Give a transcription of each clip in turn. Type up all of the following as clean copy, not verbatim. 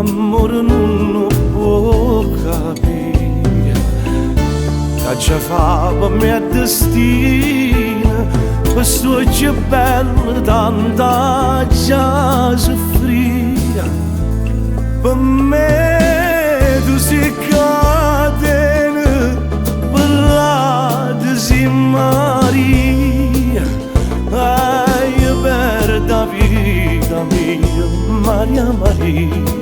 l'amore non può capire, che ci fa per me destino, questo è già bello, tanta già soffrire. Per me tu sei catena, per la sei Maria, per la vita mia, Maria Maria,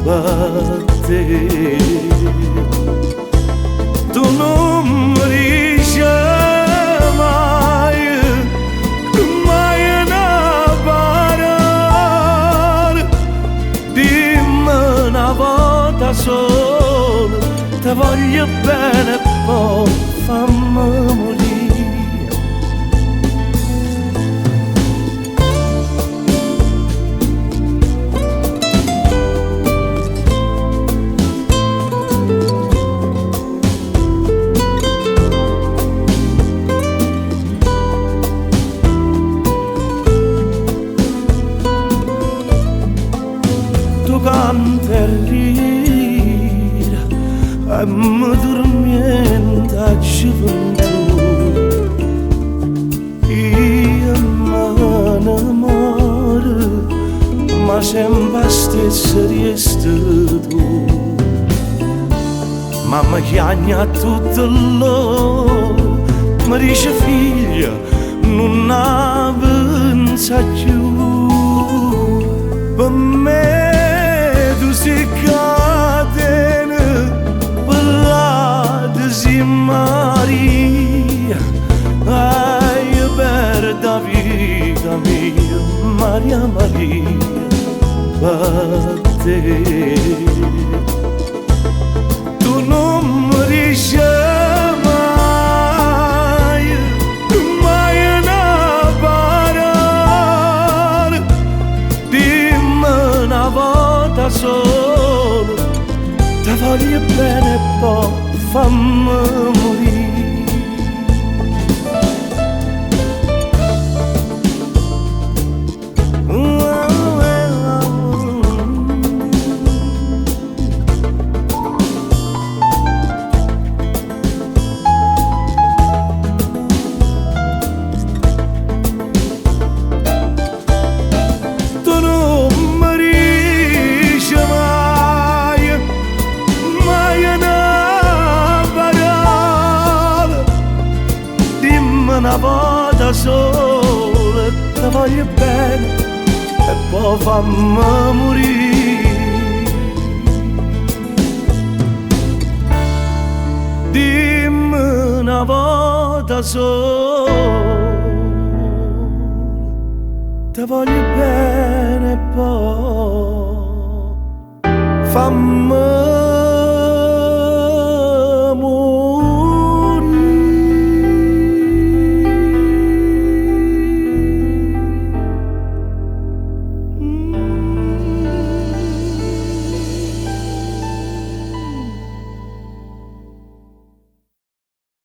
per te. Tu non mi dici mai, mai una parola, dimmi una volta sola, ti voglio bene e poi fammi morire. Canta e rira e mi dormienta gioventù. Io mi innamoro, ma sempre stessa resti tu. Mamma chiagna tutto l'ora, mi dice figlia, non avanza più. Per me tu sei catena, per la sei Maria, per la vita mia, Maria Maria, per te. Tu non mi dici mai, mai una parola, dimmi una volta solo, ti voglio bene e poi fammi morire. Una volta sola ti voglio bene e poi fammi morire. Dimmi una volta sola ti voglio bene e poi fammi